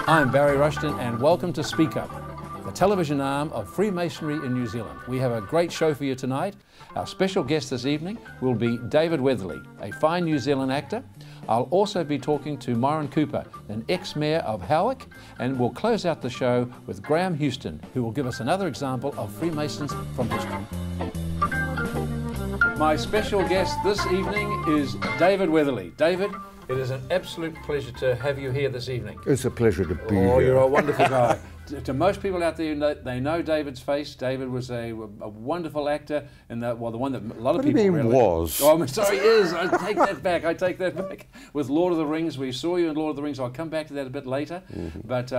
I'm Barry Rushton and welcome to Speak Up, the television arm of Freemasonry in New Zealand. We have a great show for you tonight. Our special guest this evening will be David Weatherley, a fine New Zealand actor. I'll also be talking to Morrin Cooper, an ex-mayor of Howick, and we'll close out the show with Graeme Houston, who will give us another example of Freemasons from history. My special guest this evening is David Weatherley. David, it is an absolute pleasure to have you here this evening. It's a pleasure to be here. Oh, you're a wonderful guy. To most people out there, they know David's face. David was a wonderful actor, and the one that a lot of people really... was? Oh, I'm sorry, is. I take that back. I take that back. With Lord of the Rings, we saw you in Lord of the Rings. I'll come back to that a bit later. Mm-hmm. But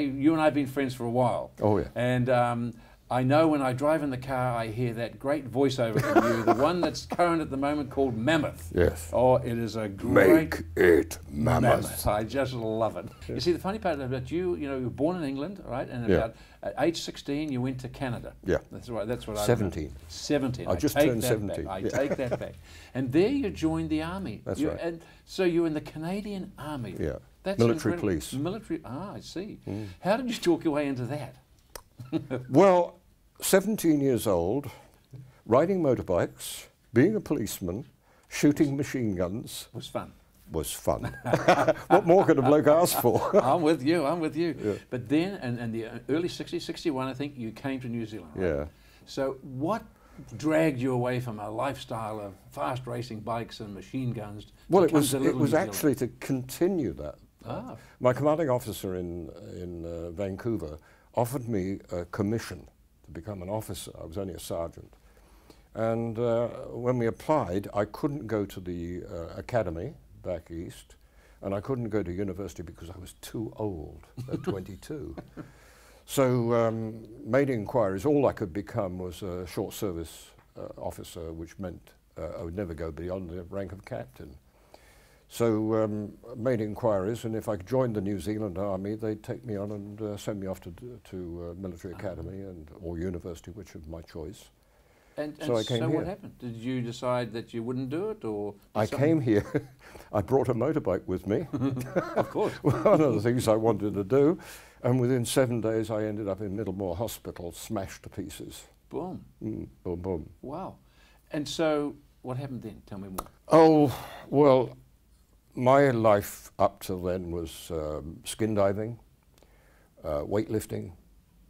you and I have been friends for a while. Oh yeah. And I know when I drive in the car, I hear that great voiceover from you, the one that's current at the moment called Mammoth. Yes. Oh, it is a great... Make it Mammoth. I just love it. You see, the funny part about you, you were born in England, right? And about at age 16, you went to Canada. Yeah. That's right. That's what I 17. 17. I just turned 17. I take that back. And there you joined the army. That's right. And so you're in the Canadian Army. Yeah. That's military police. Military. Ah, I see. Mm. How did you talk your way into that? Well, 17 years old, riding motorbikes, being a policeman, shooting machine guns. Was fun. Was fun. What more could a bloke ask for? I'm with you, I'm with you. Yeah. But then, in the early 60s, 61, I think, you came to New Zealand, right? Yeah. So what dragged you away from a lifestyle of fast racing bikes and machine guns? Well, it was actually to continue that. Ah. My commanding officer in Vancouver offered me a commission to become an officer. I was only a sergeant. And when we applied, I couldn't go to the academy back east, and I couldn't go to university because I was too old at 22. So made inquiries. All I could become was a short service officer, which meant I would never go beyond the rank of captain. So made inquiries, and if I joined the New Zealand Army, they'd take me on and send me off to military academy or university, which was my choice. And so I came here. What happened? Did you decide that you wouldn't do it, or? I came here. I brought a motorbike with me. Of course. One of the things I wanted to do, and within 7 days I ended up in Middlemore Hospital, smashed to pieces. Boom. Boom, boom. Wow. And so, what happened then? Tell me more. Oh, well, my life up till then was skin diving, weightlifting,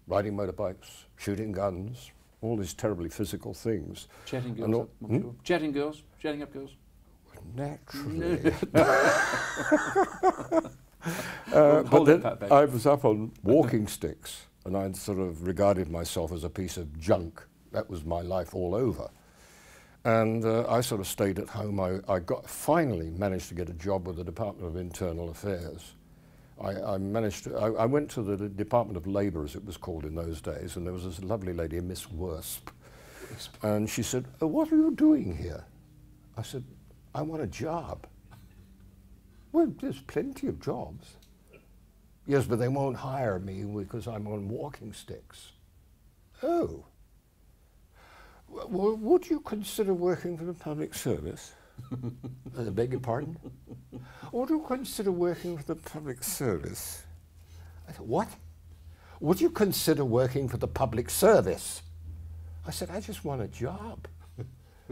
riding motorbikes, shooting guns, all these terribly physical things. Chatting girls, I'm sure. Chatting girls, chatting up girls. Naturally. But then I was up on walking sticks, and I sort of regarded myself as a piece of junk. That was my life all over. And I sort of stayed at home. I finally managed to get a job with the Department of Internal Affairs. I went to the Department of Labour, as it was called in those days, and there was this lovely lady, Miss Worsp, and she said, "What are you doing here?" I said, "I want a job." "Well, there's plenty of jobs." "Yes, but they won't hire me because I'm on walking sticks." "Oh. Well, would you consider working for the public service?" I beg your pardon? "Would you consider working for the public service?" I said, "What? Would you consider working for the public service?" I said, "I just want a job."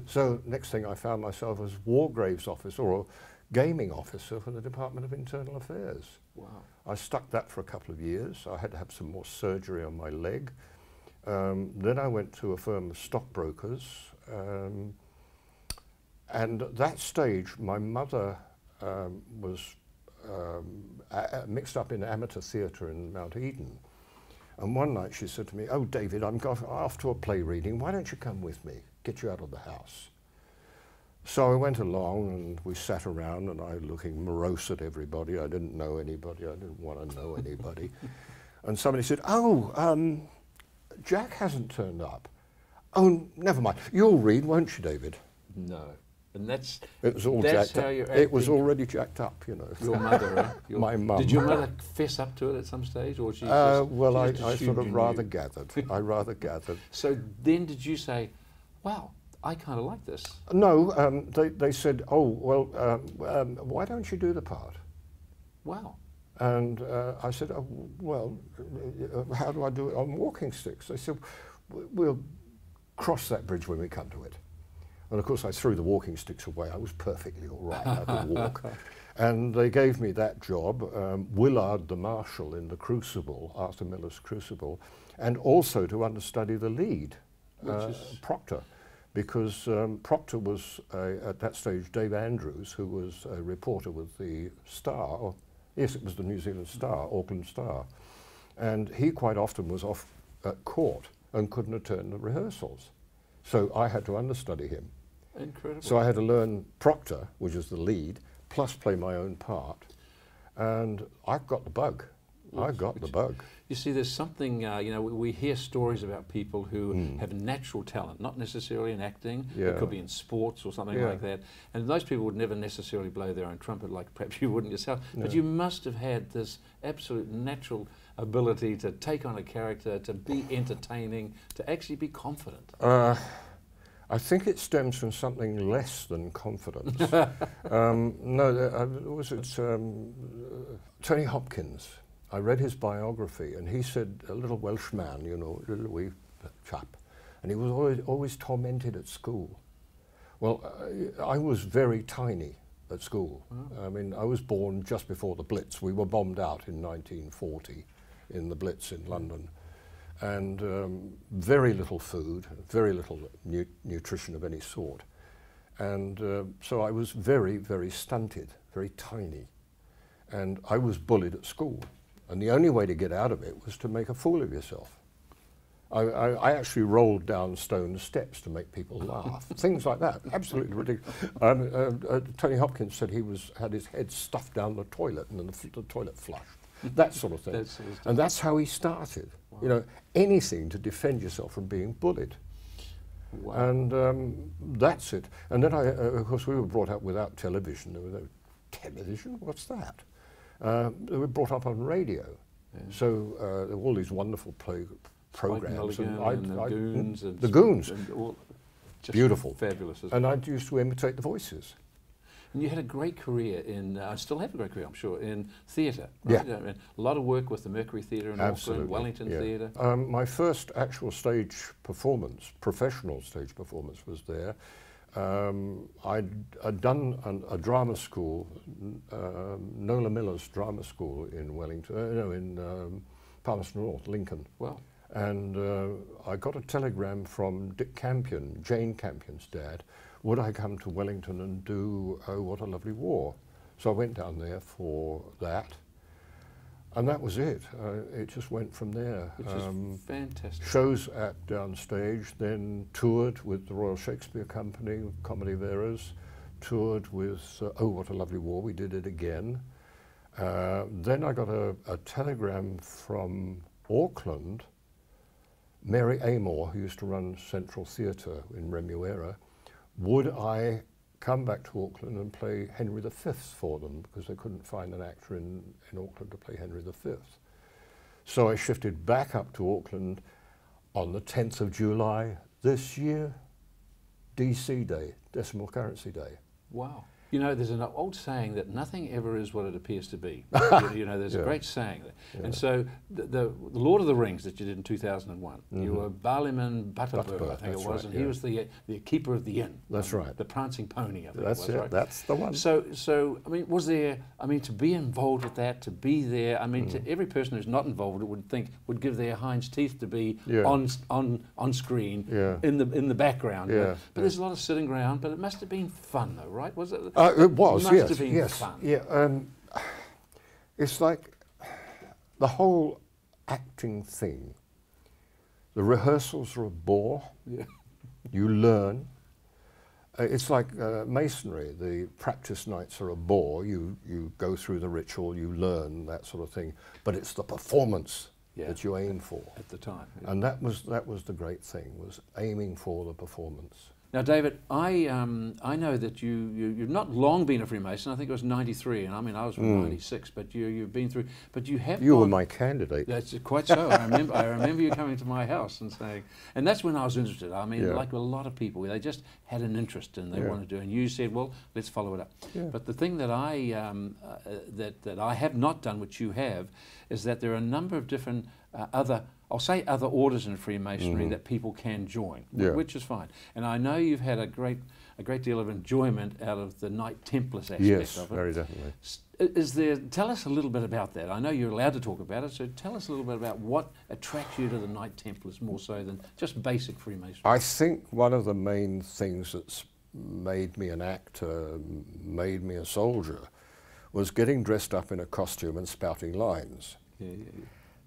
So next thing I found myself as Wargraves officer or gaming officer for the Department of Internal Affairs. Wow. I stuck that for a couple of years. I had to have some more surgery on my leg. Then I went to a firm of stockbrokers, and at that stage my mother was mixed up in amateur theatre in Mount Eden, and one night she said to me, "Oh David, I'm off to a play reading, why don't you come with me, get you out of the house?" So I went along and we sat around, and I looking morose at everybody. I didn't know anybody, I didn't want to know anybody. And somebody said, "Oh, Jack hasn't turned up." "Oh, never mind. You'll read, won't you, David?" No. And that's all jacked up. It was already jacked up, you know. Your mother, right? My mum. Did your mother fess up to it at some stage, or she? Well, I sort of rather gathered. I rather gathered. So then, did you say, "Wow, I kind of like this"? No, they said, "Oh, well, why don't you do the part?" Wow. And I said, oh, well, how do I do it on walking sticks? They said, we'll cross that bridge when we come to it. And of course I threw the walking sticks away. I was perfectly all right, I could walk. And they gave me that job, Willard the Marshal in the Crucible, Arthur Miller's Crucible, and also to understudy the lead, Proctor. Because Proctor was, at that stage, Dave Andrews, who was a reporter with the Star, or, yes, it was the New Zealand Star, Auckland Star. And he quite often was off at court and couldn't attend the rehearsals. So I had to understudy him. Incredible. So I had to learn Proctor, which is the lead, plus play my own part. And I got the bug. I got the bug. You see, there's something, you know, we hear stories about people who have natural talent, not necessarily in acting, it could be in sports or something like that, and those people would never necessarily blow their own trumpet like perhaps you wouldn't yourself, but you must have had this absolute natural ability to take on a character, to be entertaining, to actually be confident. I think it stems from something less than confidence. No, was it Tony Hopkins? I read his biography, and he said, a little Welsh man, you know, a little wee chap, and he was always tormented at school. Well, I was very tiny at school. I mean, I was born just before the Blitz. We were bombed out in 1940 in the Blitz in London, and very little food, very little nutrition of any sort. And so I was very, very stunted, very tiny, and I was bullied at school. And the only way to get out of it was to make a fool of yourself. I actually rolled down stone steps to make people laugh. Things like that, absolutely ridiculous. Tony Hopkins said he had his head stuffed down the toilet and then the toilet flushed. That sort of thing. And that's how he started. Wow. You know, anything to defend yourself from being bullied. Wow. And that's it. And then of course, we were brought up without television. There was no television? What's that? They were brought up on radio, so there were all these wonderful programs. The Goons, beautiful, fabulous. And I used to imitate the voices. And you had a great career in, I still have a great career, I'm sure, in theatre. Right? Yeah, I mean, a lot of work with the Mercury Theatre in Auckland, Wellington Theatre. My first actual stage performance, professional stage performance, was there. I'd done a drama school, Nola Miller's drama school in Wellington, in Palmerston North, Lincoln. Wow. And I got a telegram from Dick Campion, Jane Campion's dad, would I come to Wellington and do Oh, What a Lovely War? So I went down there for that. And that was it. It just went from there. Which is fantastic. Shows at downstage, then toured with the Royal Shakespeare Company, Comedy of Errors, toured with Oh, What a Lovely War, we did it again. Then I got a telegram from Auckland, Mary Amor, who used to run Central Theatre in Remuera, would I come back to Auckland and play Henry V for them, because they couldn't find an actor in Auckland to play Henry V. So I shifted back up to Auckland on the 10th of July this year, DC Day, Decimal Currency Day. Wow. You know, there's an old saying that nothing ever is what it appears to be. You know, there's a great saying. And so the Lord of the Rings that you did in 2001, you were Barliman Butterbur, I think it was, and he was the keeper of the inn. That's right. The prancing pony, I think that's it was, right? That's the one. So, I mean, was there, I mean, to be involved with that, to be there, I mean, to every person who's not involved would give their hinds teeth to be on screen, in the background. But there's a lot of sitting around, but it must have been fun though, right? Was it? It was, must have been fun. Yeah, it's like the whole acting thing. The rehearsals are a bore. Yeah. You learn. It's like masonry. The practice nights are a bore. You go through the ritual, you learn, that sort of thing. But it's the performance that you aim for at the time. And that was the great thing, was aiming for the performance. Now, David, I know that you've not long been a Freemason. I think it was '93, and I mean I was from '96. But you've been through. But you have. You were my candidate. That's quite so. I remember you coming to my house and saying, and that's when I was interested. I mean, like a lot of people, they just had an interest and they wanted to do. And you said, well, let's follow it up. Yeah. But the thing that that I have not done, which you have, is that there are a number of different other orders in Freemasonry that people can join, which is fine. And I know you've had a great deal of enjoyment out of the Knights Templar aspect of it. Yes, very definitely. Tell us a little bit about that. I know you're allowed to talk about it, so tell us a little bit about what attracts you to the Knights Templars more so than just basic Freemasonry. I think one of the main things that's made me an actor, made me a soldier, was getting dressed up in a costume and spouting lines.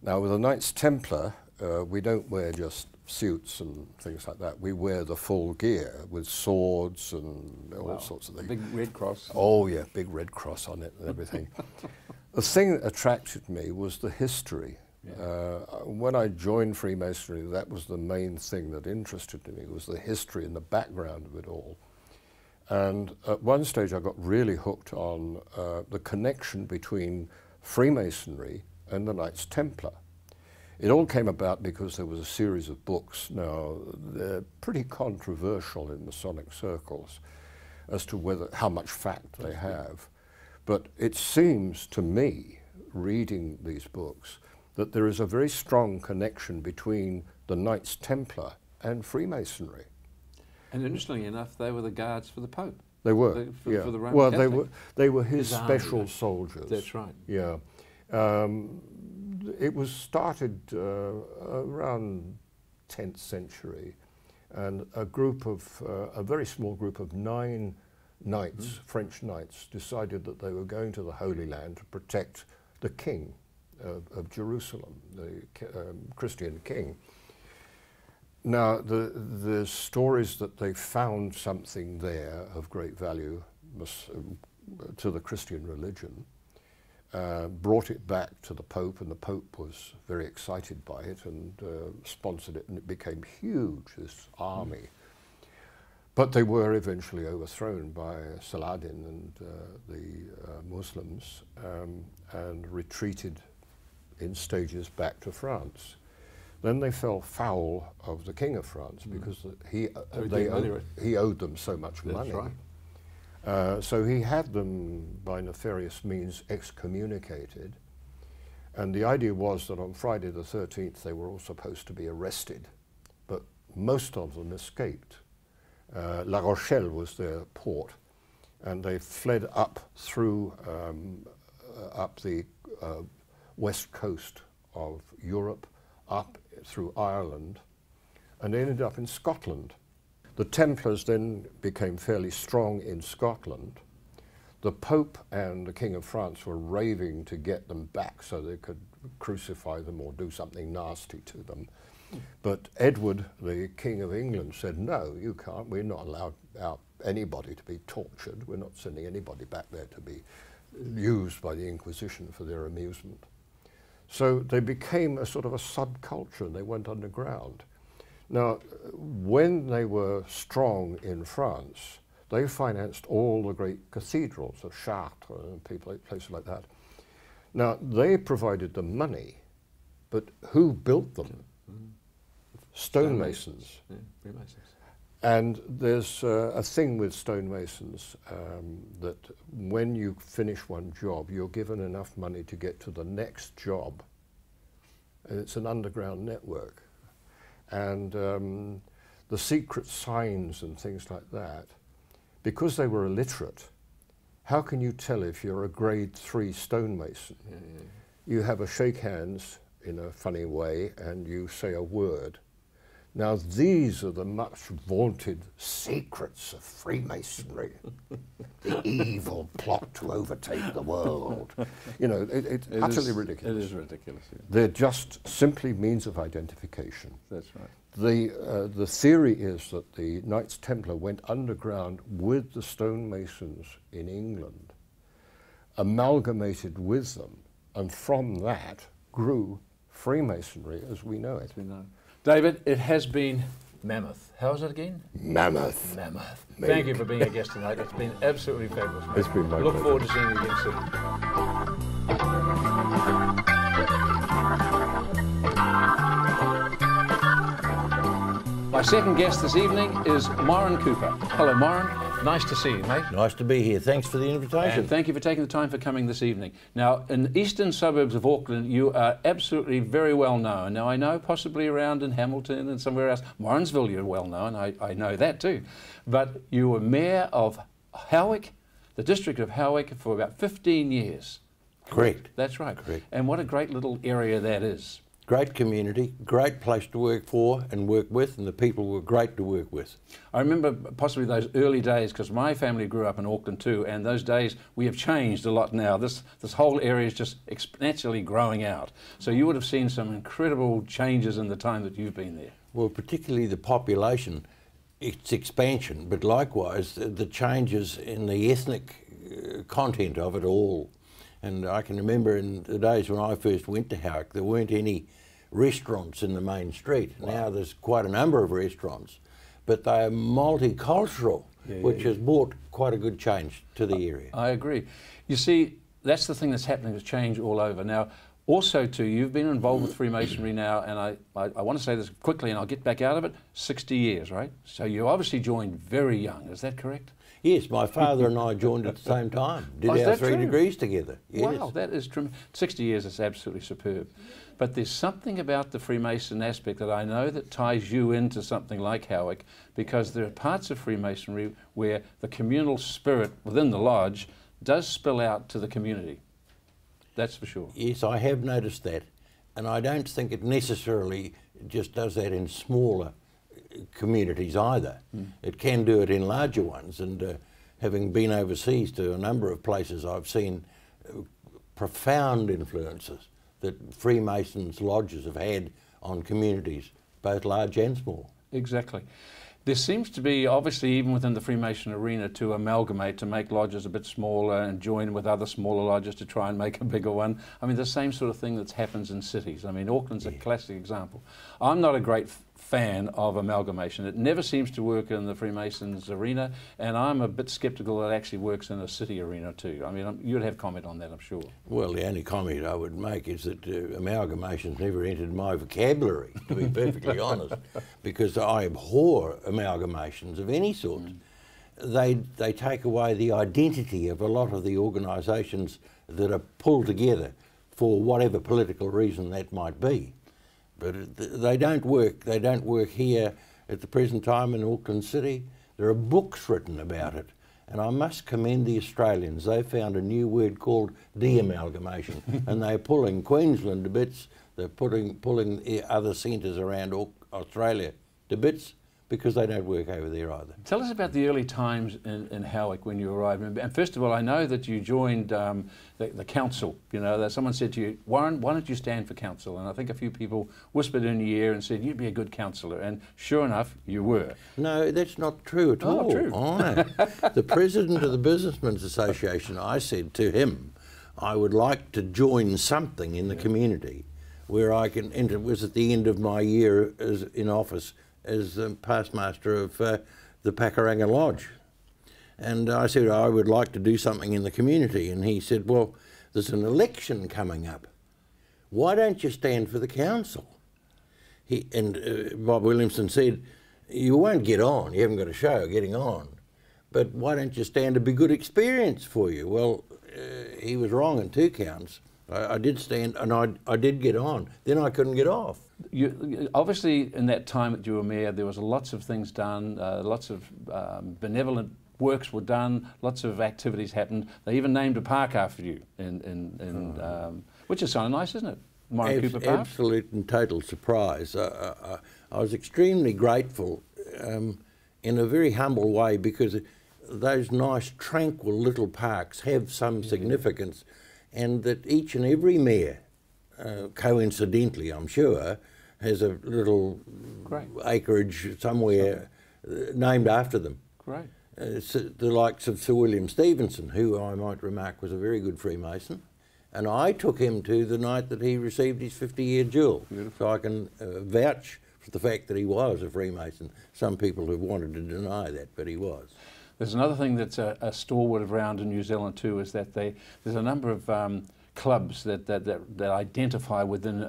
Now, with the Knights Templar, we don't wear just suits and things like that. We wear the full gear with swords and all sorts of things. Big red cross. Oh yeah, big red cross on it and everything. The thing that attracted me was the history. When I joined Freemasonry, that was the main thing that interested me, was the history and the background of it all. And at one stage I got really hooked on the connection between Freemasonry and the Knights Templar. It all came about because there was a series of books. Now, they're pretty controversial in Masonic circles as to how much fact they have. But it seems to me, reading these books, that there is a very strong connection between the Knights Templar and Freemasonry. And interestingly enough, they were the guards for the Pope. They were, for the Roman Catholic. they were his special soldiers. That's right. Yeah. It was started around 10th century, and a very small group of 9 knights, French knights, decided that they were going to the Holy Land to protect the king of Jerusalem, the Christian king. Now, the stories that they found something there of great value to the Christian religion, brought it back to the Pope, and the Pope was very excited by it and sponsored it, and it became huge, this army. But they were eventually overthrown by Saladin and the Muslims and retreated in stages back to France. Then they fell foul of the King of France because he owed them so much money. That's right. So he had them, by nefarious means, excommunicated. And the idea was that on Friday the 13th they were all supposed to be arrested, but most of them escaped. La Rochelle was their port, and they fled up through up the west coast of Europe, up through Ireland, and they ended up in Scotland. The Templars then became fairly strong in Scotland. The Pope and the King of France were raving to get them back so they could crucify them or do something nasty to them. But Edward, the King of England, said, no, you can't. We're not allowed anybody to be tortured. We're not sending anybody back there to be used by the Inquisition for their amusement. So they became a sort of a subculture, and they went underground. Now, when they were strong in France, they financed all the great cathedrals of Chartres and places like that. Now, they provided the money, but who built them? Stonemasons. Yeah, Freemasons. And there's a thing with stonemasons that when you finish one job, you're given enough money to get to the next job. And it's an underground network. And the secret signs and things like that, because they were illiterate, how can you tell if you're a grade 3 stonemason? You have a shake hands in a funny way and you say a word. Now these are the much vaunted secrets of Freemasonry. The evil plot to overtake the world. You know, it's utterly ridiculous. It is ridiculous. Yeah. They're just simply means of identification. That's right. The theory is that the Knights Templar went underground with the stonemasons in England, amalgamated with them, and from that grew Freemasonry as we know it. David, it has been Mammoth. How's it again? Mammoth. Mammoth. Mate. Thank you for being a guest tonight. It's been absolutely fabulous. Mate. It's been my Look pleasure. forward to seeing you again soon. My second guest this evening is Morrin Cooper. Hello, Morrin. Nice to see you, mate. Nice to be here. Thanks for the invitation. And thank you for taking the time for coming this evening. Now, in the eastern suburbs of Auckland, you are absolutely very well known. Now, I know possibly around in Hamilton and somewhere else, Morrinsville, you're well known. I know that too. But you were mayor of Howick, the district of Howick, for about 15 years. Correct. That's right. Correct. And what a great little area that is. Great community, great place to work for and work with, and the people were great to work with. I remember possibly those early days, because my family grew up in Auckland too, and those days we have changed a lot now. This whole area is just exponentially growing out. So you would have seen some incredible changes in the time that you've been there. Well, particularly the population, its expansion, but likewise the changes in the ethnic content of it all. And I can remember in the days when I first went to Howick, there weren't any restaurants in the main street. Wow. Now there's quite a number of restaurants, but they are multicultural, which has brought quite a good change to the area. I agree. You see, that's the thing that's happening with change all over. Now, also too, you've been involved with Freemasonry now, and I want to say this quickly and I'll get back out of it, 60 years, right? So you obviously joined very young, is that correct? Yes, my father and I joined at the same time, did our 3 degrees together. Yes. Wow, that is tremendous. 60 years is absolutely superb. But there's something about the Freemason aspect that I know that ties you into something like Howick, because there are parts of Freemasonry where the communal spirit within the lodge does spill out to the community. That's for sure. Yes, I have noticed that. And I don't think it necessarily just does that in smaller communities either. It can do it in larger ones, and having been overseas to a number of places, I've seen profound influences that Freemasons lodges have had on communities, both large and small. Exactly. There seems to be, obviously, even within the Freemason arena, to amalgamate, to make lodges a bit smaller and join with other smaller lodges to try and make a bigger one. I mean, the same sort of thing that happens in cities. I mean, Auckland's a classic example. I'm not a great fan of amalgamation. It never seems to work in the Freemasons arena, and I'm a bit sceptical that it actually works in a city arena too. I mean, you'd have comment on that, I'm sure. Well, the only comment I would make is that amalgamation's never entered my vocabulary, to be perfectly honest, because I abhor amalgamations of any sort. They take away the identity of a lot of the organisations that are pulled together for whatever political reason that might be. But they don't work. They don't work here at the present time in Auckland City. There are books written about it, and I must commend the Australians. They found a new word called de-amalgamation, and they're pulling Queensland to bits. They're pulling the other centres around Australia to bits, because they don't work over there either. Tell us about the early times in Howick when you arrived. And first of all, I know that you joined the council. You know, that someone said to you, Warren, why don't you stand for council? And I think a few people whispered in your ear and said, you'd be a good councillor. And sure enough, you were. No, that's not true at all. True. The president of the Businessmen's Association, I said to him, I would like to join something in the community where I can enter. It was at the end of my year in office as past master of the Pakuranga Lodge. And I said, I would like to do something in the community. And he said, well, there's an election coming up. Why don't you stand for the council? Bob Williamson said, you won't get on. You haven't got a show getting on. But why don't you stand? It'd be good experience for you. Well, he was wrong on 2 counts. I did stand, and I did get on. Then I couldn't get off. Obviously, in that time that you were mayor, there was lots of things done, lots of benevolent works were done, lots of activities happened. They even named a park after you, which is kind of nice, isn't it? Morrin Cooper Park? Absolute and total surprise. I was extremely grateful in a very humble way, because those nice, tranquil little parks have some significance, and that each and every mayor, coincidentally, I'm sure, has a little acreage somewhere named after them. Great. The likes of Sir William Stevenson, who I might remark was a very good Freemason, and I took him to the night that he received his 50-year jewel. Beautiful. So I can vouch the fact that he was a Freemason. Some people have wanted to deny that, but he was. There's another thing that's a stalwart around in New Zealand too, is that there's a number of clubs that identify within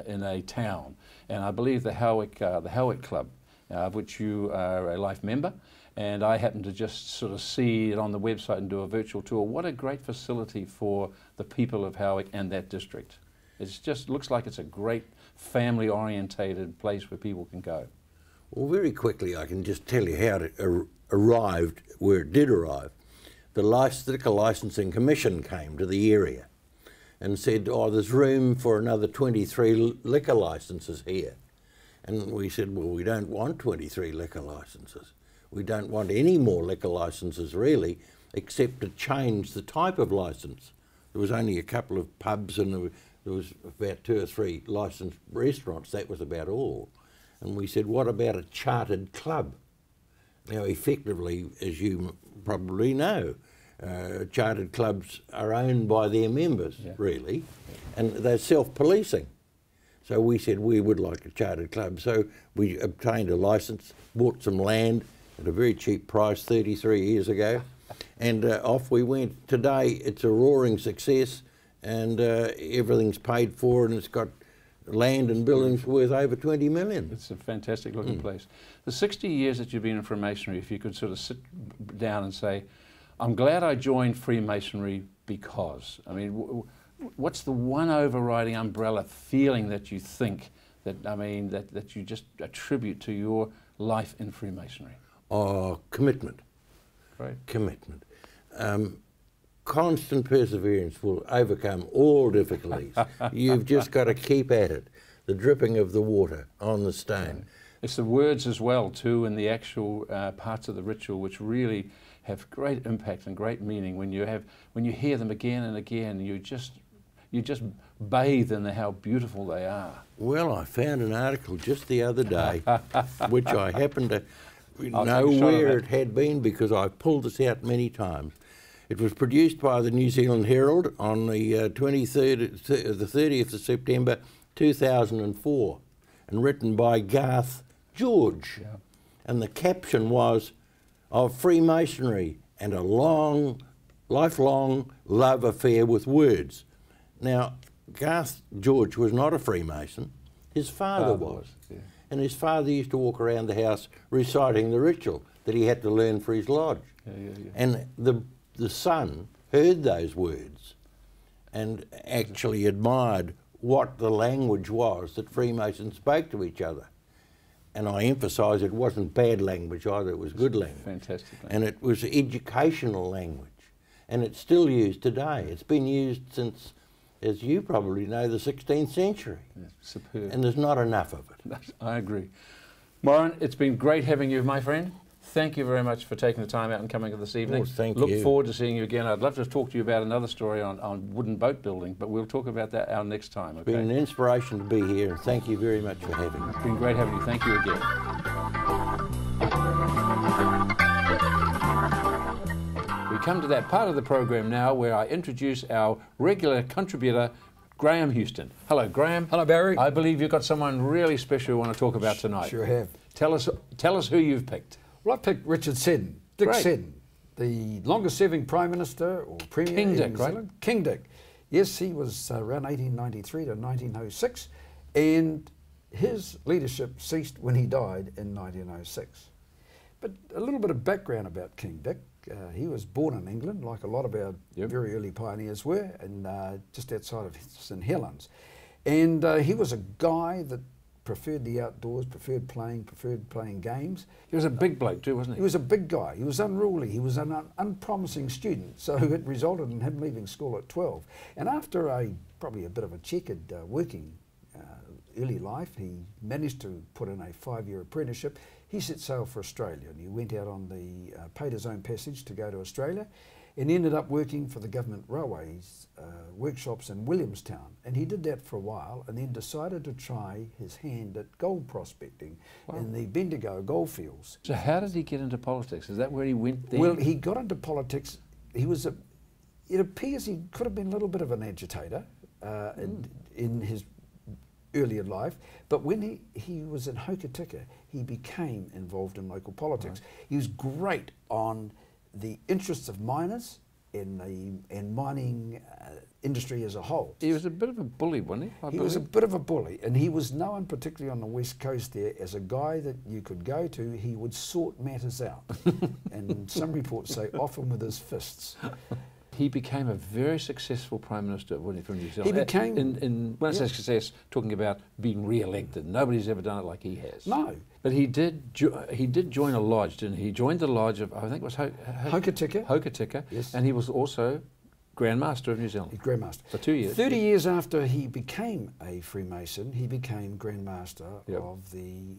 in a town, and I believe the Howick Club, of which you are a life member, and I happen to just sort of see it on the website and do a virtual tour. What a great facility for the people of Howick and that district. It just looks like it's a great family-orientated place where people can go. Well, very quickly I can just tell you how it arrived, where it did arrive. The Liquor Licensing Commission came to the area and said, oh, there's room for another 23 liquor licences here. And we said, well, we don't want 23 liquor licences. We don't want any more liquor licences really, except to change the type of licence. There was only a couple of pubs and there was about 2 or 3 licensed restaurants. That was about all. And we said, what about a chartered club? Now, effectively, as you probably know, chartered clubs are owned by their members, really, and they're self-policing. So we said we would like a chartered club. So we obtained a licence, bought some land at a very cheap price 33 years ago, and off we went. Today, it's a roaring success, and everything's paid for, and it's got land and buildings worth over 20 million. It's a fantastic looking place. The 60 years that you've been in Freemasonry, if you could sort of sit down and say, I'm glad I joined Freemasonry because, I mean, what's the one overriding umbrella feeling that you think that, I mean, that you just attribute to your life in Freemasonry? Oh, commitment. Right. Commitment. Constant perseverance will overcome all difficulties. You've just got to keep at it. The dripping of the water on the stone. It's the words as well too, and the actual parts of the ritual which really have great impact and great meaning. When you hear them again and again, you just bathe in how beautiful they are. Well, I found an article just the other day, which I happened to know where it had been because I've pulled this out many times. It was produced by the New Zealand Herald on the 30th of September 2004 and written by Garth George. Yeah. And the caption was, of Freemasonry and a lifelong love affair with words. Now, Garth George was not a Freemason, his father was. Yeah. And his father used to walk around the house reciting the ritual that he had to learn for his lodge. And the son heard those words and actually admired what the language was that Freemasons spoke to each other. And I emphasise it wasn't bad language either, it was good language. Fantastic language. And it was educational language. And it's still used today. It's been used since, as you probably know, the 16th century. Yeah, superb. And there's not enough of it. I agree. Morrin, it's been great having you, my friend. Thank you very much for taking the time out and coming this evening. Of course, thank you. Look forward to seeing you again. I'd love to talk to you about another story on wooden boat building, but we'll talk about that our next time. Okay? It's been an inspiration to be here, and thank you very much for having me. It's been great having you. Thank you again. We come to that part of the program now where I introduce our regular contributor, Graeme Houston. Hello, Graeme. Hello, Barry. I believe you've got someone really special you want to talk about tonight. Sure have. Tell us who you've picked. Well, I picked Richard Seddon, Dick Seddon, the longest-serving Prime Minister or Premier King in Dick, New right? Zealand. King Dick. Yes, he was around 1893 to 1906, and his leadership ceased when he died in 1906. But a little bit of background about King Dick. He was born in England, like a lot of our very early pioneers were, and just outside of St Helens. And he was a guy that preferred the outdoors, preferred playing games. He was a big bloke too, wasn't he? He was a big guy. He was unruly. He was an unpromising student. So it resulted in him leaving school at 12. And after probably a bit of a checkered working early life, he managed to put in a 5-year apprenticeship. He set sail for Australia, and he went out on the, paid his own passage to go to Australia, and ended up working for the government railways workshops in Williamstown. And he did that for a while, and then decided to try his hand at gold prospecting in the Bendigo goldfields. So how did he get into politics? Is that where he went then? Well, he got into politics. He was it appears he could have been a little bit of an agitator in his earlier life, but when he was in Hokitika, he became involved in local politics. Right. He was great on the interests of miners and mining industry as a whole. He was a bit of a bully, wasn't he? He was a bit of a bully, and he was known, particularly on the west coast there, as a guy that you could go to. He would sort matters out, and some reports say often with his fists. He became a very successful Prime Minister from New Zealand. He became... when I say success, talking about being re-elected. Nobody's ever done it like he has. No. But he did join a lodge, didn't he? He joined the lodge of, I think it was Hokitika. Hokitika, yes. And he was also Grand Master of New Zealand. He's Grand Master. For 2 years. 30 years after he became a Freemason, he became Grand Master of the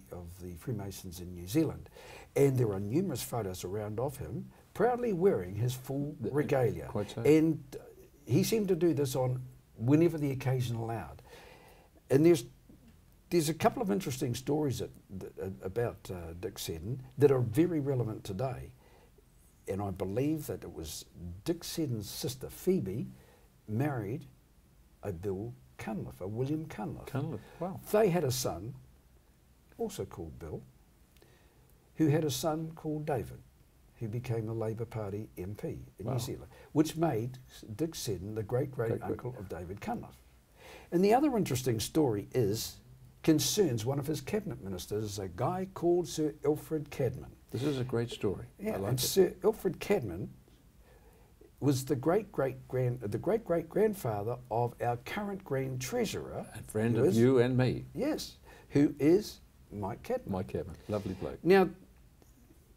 Freemasons in New Zealand. And there are numerous photos around of him proudly wearing his full regalia. Quite so. And he seemed to do this on whenever the occasion allowed. And there's a couple of interesting stories about Dick Seddon that are very relevant today. And I believe that it was Dick Seddon's sister, Phoebe, married a Bill Cunliffe, a William Cunliffe. Cunliffe, wow. They had a son, also called Bill, who had a son called David, who became the Labour Party MP in New Zealand, which made Dick Seddon the great-great-uncle of David Cunliffe. And the other interesting story concerns one of his cabinet ministers, a guy called Sir Alfred Cadman. This is a great story. Yeah, I like and it. Sir Alfred Cadman was the great-great-grandfather of our current Grand Treasurer. A friend of you and me. Yes, who is Mike Cadman. Mike Cadman, lovely bloke. Now,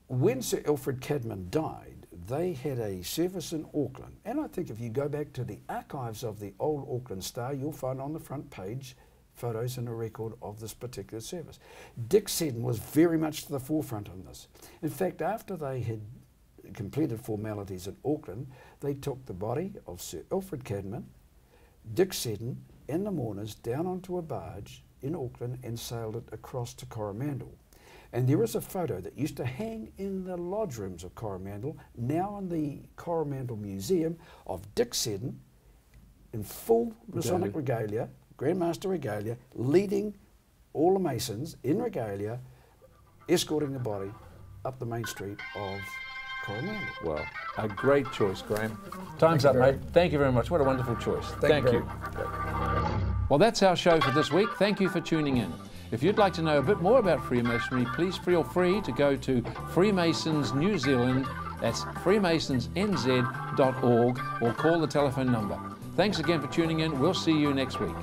when Sir Alfred Cadman died, they had a service in Auckland. And I think if you go back to the archives of the old Auckland Star, you'll find on the front page photos and a record of this particular service. Dick Seddon was very much to the forefront on this. In fact, after they had completed formalities in Auckland, they took the body of Sir Alfred Cadman, Dick Seddon and the mourners down onto a barge in Auckland and sailed it across to Coromandel. And there is a photo that used to hang in the lodge rooms of Coromandel, now in the Coromandel Museum, of Dick Seddon in full Masonic regalia, Grand Master regalia, leading all the Masons in regalia, escorting the body up the main street of Coromandel. Well, a great choice, Graeme. Time's up, mate. Thank you very much. What a wonderful choice. Thank you. Well, that's our show for this week. Thank you for tuning in. If you'd like to know a bit more about Freemasonry, please feel free to go to Freemasons New Zealand, that's freemasonsnz.org, or call the telephone number. Thanks again for tuning in. We'll see you next week.